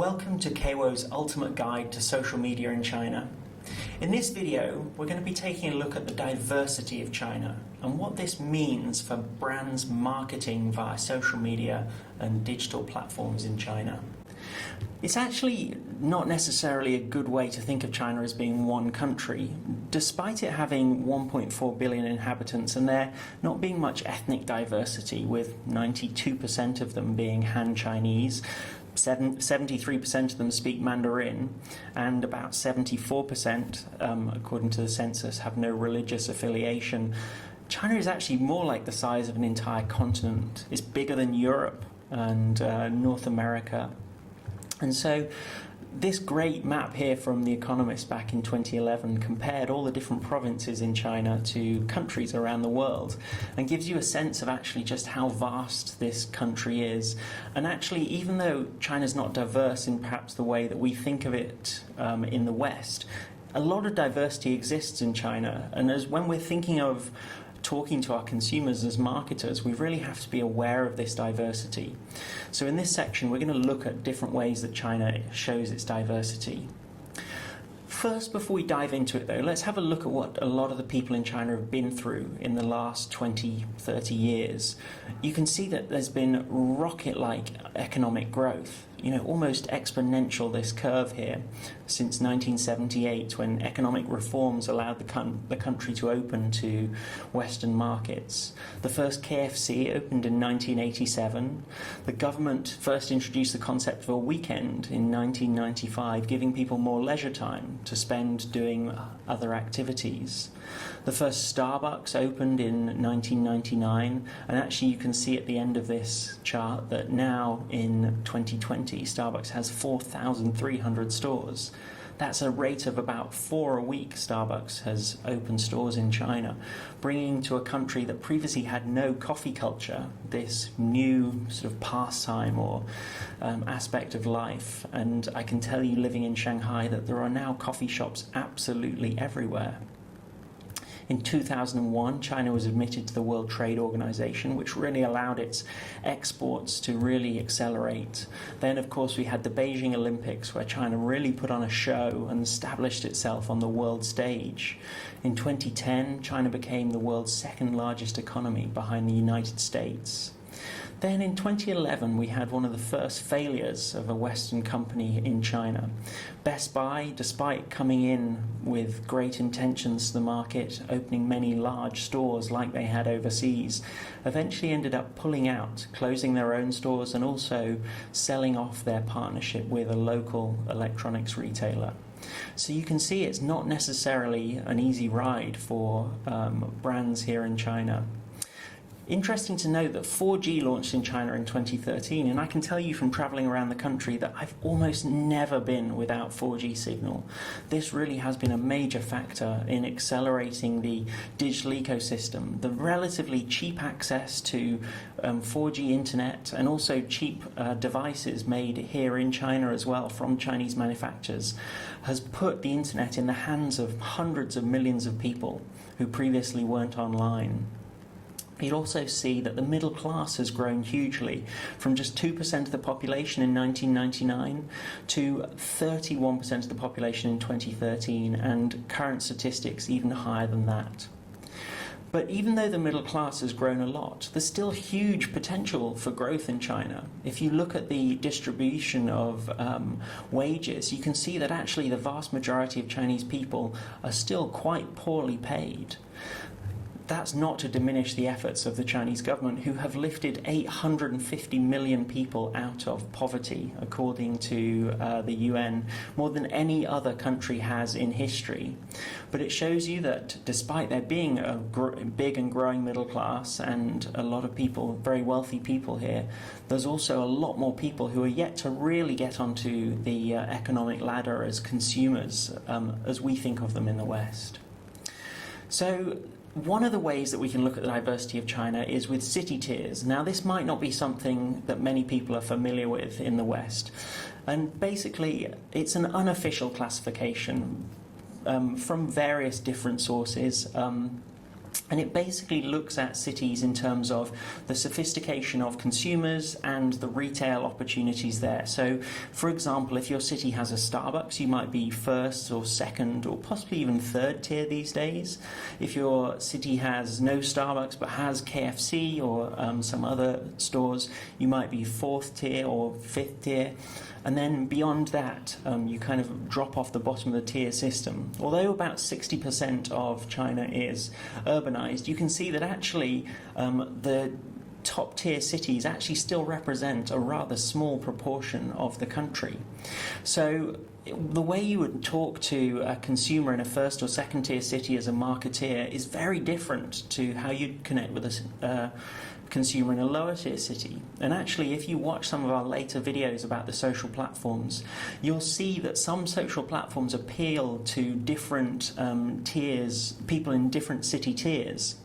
Welcome to KAWO's Ultimate Guide to Social Media in China. In this video, we're going to be taking a look at the diversity of China and what this means for brands marketing via social media and digital platforms in China. It's actually not necessarily a good way to think of China as being one country, despite it having 1.4 billion inhabitants and there not being much ethnic diversity, with 92% of them being Han Chinese. 73% of them speak Mandarin, and about 74%, according to the census, have no religious affiliation. China is actually more like the size of an entire continent. It's bigger than Europe and North America. And so this great map here from The Economist back in 2011 compared all the different provinces in China to countries around the world and gives you a sense of actually just how vast this country is. And actually, even though China's not diverse in perhaps the way that we think of it in the West, a lot of diversity exists in China. And as when we're thinking of talking to our consumers as marketers, we really have to be aware of this diversity. So in this section, we're going to look at different ways that China shows its diversity. First, before we dive into it though, let's have a look at what a lot of the people in China have been through in the last 20, 30 years. You can see that there's been rocket-like economic growth, almost exponential, this curve here, since 1978, when economic reforms allowed the country to open to Western markets. The first KFC opened in 1987. The government first introduced the concept of a weekend in 1995, giving people more leisure time to spend doing other activities. The first Starbucks opened in 1999, and actually you can see at the end of this chart that now in 2020 Starbucks has 4,300 stores. That's a rate of about 4 a week. Starbucks has opened stores in China, bringing to a country that previously had no coffee culture this new sort of pastime or aspect of life. And I can tell you, living in Shanghai, that there are now coffee shops absolutely everywhere. In 2001, China was admitted to the World Trade Organization, which really allowed its exports to really accelerate. Then, of course, we had the Beijing Olympics, where China really put on a show and established itself on the world stage. In 2010, China became the world's second largest economy, behind the United States. Then in 2011, we had one of the first failures of a Western company in China. Best Buy, despite coming in with great intentions to the market, opening many large stores like they had overseas, eventually ended up pulling out, closing their own stores and also selling off their partnership with a local electronics retailer. So you can see it's not necessarily an easy ride for brands here in China. Interesting to note that 4G launched in China in 2013, and I can tell you from travelling around the country that I've almost never been without 4G signal. This really has been a major factor in accelerating the digital ecosystem. The relatively cheap access to 4G internet and also cheap devices made here in China as well from Chinese manufacturers has put the internet in the hands of hundreds of millions of people who previously weren't online. You'll also see that the middle class has grown hugely, from just 2% of the population in 1999 to 31% of the population in 2013, and current statistics even higher than that. But even though the middle class has grown a lot, there's still huge potential for growth in China. If you look at the distribution of wages, you can see that actually the vast majority of Chinese people are still quite poorly paid. That's not to diminish the efforts of the Chinese government, who have lifted 850 million people out of poverty, according to the UN, more than any other country has in history. But it shows you that despite there being a big and growing middle class and a lot of people, very wealthy people here, there's also a lot more people who are yet to really get onto the economic ladder as consumers, as we think of them in the West. So one of the ways that we can look at the diversity of China is with city tiers. Now, this might not be something that many people are familiar with in the West. And basically, it's an unofficial classification from various different sources. And it basically looks at cities in terms of the sophistication of consumers and the retail opportunities there. So, for example, if your city has a Starbucks, you might be first or second or possibly even third tier these days. If your city has no Starbucks but has KFC or some other stores, you might be fourth tier or fifth tier. And then beyond that, you kind of drop off the bottom of the tier system. Although about 60% of China is urbanized, you can see that actually the top tier cities actually still represent a rather small proportion of the country. So the way you would talk to a consumer in a first or second tier city as a marketeer is very different to how you'd connect with a consumer in a lower tier city. And actually, if you watch some of our later videos about the social platforms, you'll see that some social platforms appeal to different tiers, people in different city tiers.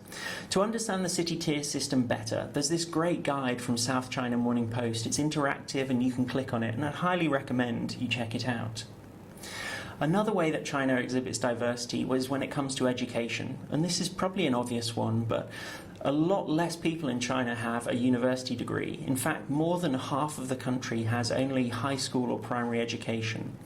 To understand the city tier system better, there's this great guide from South China Morning Post. It's interactive and you can click on it, and I highly recommend you check it out. Another way that China exhibits diversity was when it comes to education, and this is probably an obvious one, but a lot less people in China have a university degree. In fact, more than half of the country has only high school or primary education.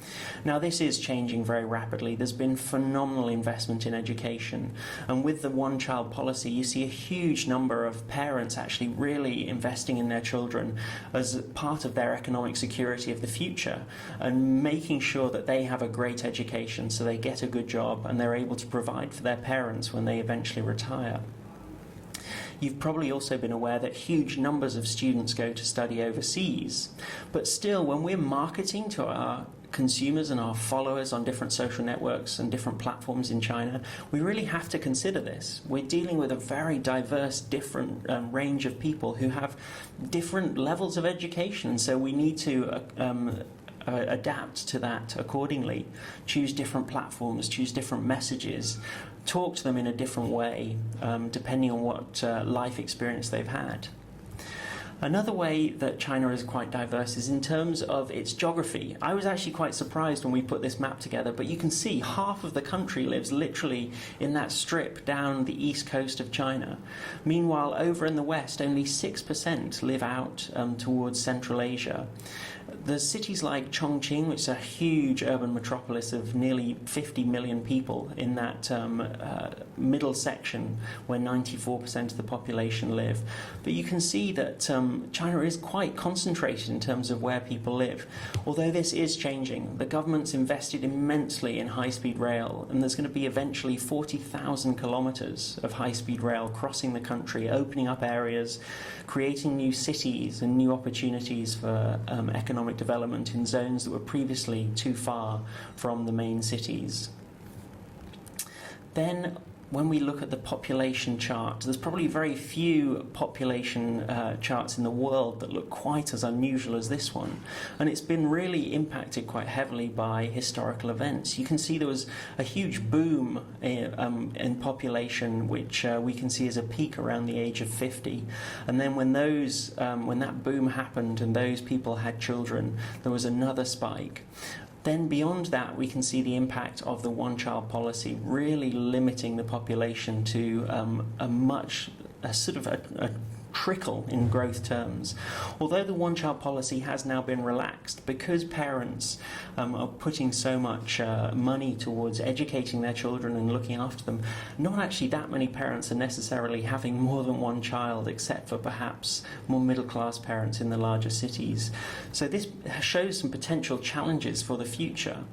Now, this is changing very rapidly. There's been phenomenal investment in education, and with the one-child policy, you see a huge number of parents actually really investing in their children as part of their economic security of the future, and making sure that they have a great education so they get a good job and they're able to provide for their parents when they eventually retire. You've probably also been aware that huge numbers of students go to study overseas. But still, when we're marketing to our consumers and our followers on different social networks and different platforms in China, we really have to consider this. We're dealing with a very diverse, different range of people who have different levels of education. So we need to adapt to that accordingly, choose different platforms, choose different messages, talk to them in a different way, depending on what life experience they've had. Another way that China is quite diverse is in terms of its geography. I was actually quite surprised when we put this map together, but you can see half of the country lives literally in that strip down the east coast of China. Meanwhile, over in the west, only 6% live out towards Central Asia. There's cities like Chongqing, which is a huge urban metropolis of nearly 50 million people in that middle section where 94% of the population live. But you can see that China is quite concentrated in terms of where people live. Although this is changing, the government's invested immensely in high-speed rail, and there's going to be eventually 40,000 kilometres of high-speed rail crossing the country, opening up areas, creating new cities and new opportunities for economic development in zones that were previously too far from the main cities. Then, when we look at the population chart, there's probably very few population charts in the world that look quite as unusual as this one. And it's been really impacted quite heavily by historical events. You can see there was a huge boom in population, which we can see as a peak around the age of 50. And then when that boom happened and those people had children, there was another spike. Then beyond that, we can see the impact of the one-child policy really limiting the population to a trickle in growth terms. Although the one-child policy has now been relaxed, because parents are putting so much money towards educating their children and looking after them, not actually that many parents are necessarily having more than one child, except for perhaps more middle-class parents in the larger cities. So this shows some potential challenges for the future.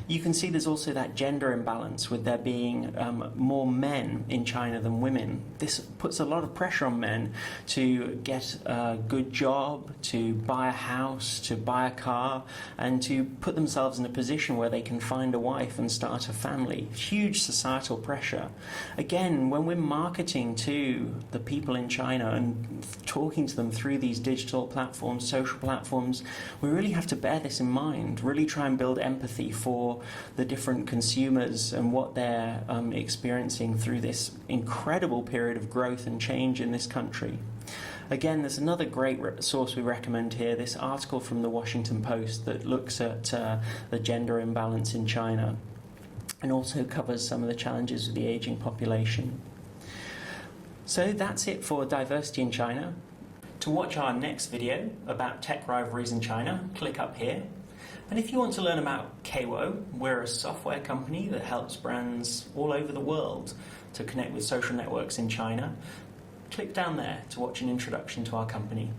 You can see there's also that gender imbalance with there being more men in China than women. This puts a lot of pressure on men to get a good job, to buy a house, to buy a car, and to put themselves in a position where they can find a wife and start a family. Huge societal pressure. Again, when we're marketing to the people in China and talking to them through these digital platforms, social platforms, we really have to bear this in mind, really try and build empathy for the different consumers and what they're experiencing through this incredible period of growth and change in this country. Again, there's another great source we recommend here, this article from the Washington Post that looks at the gender imbalance in China and also covers some of the challenges with the aging population. So that's it for diversity in China. To watch our next video about tech rivalries in China, click up here. And if you want to learn about KAWO, we're a software company that helps brands all over the world to connect with social networks in China. Click down there to watch an introduction to our company.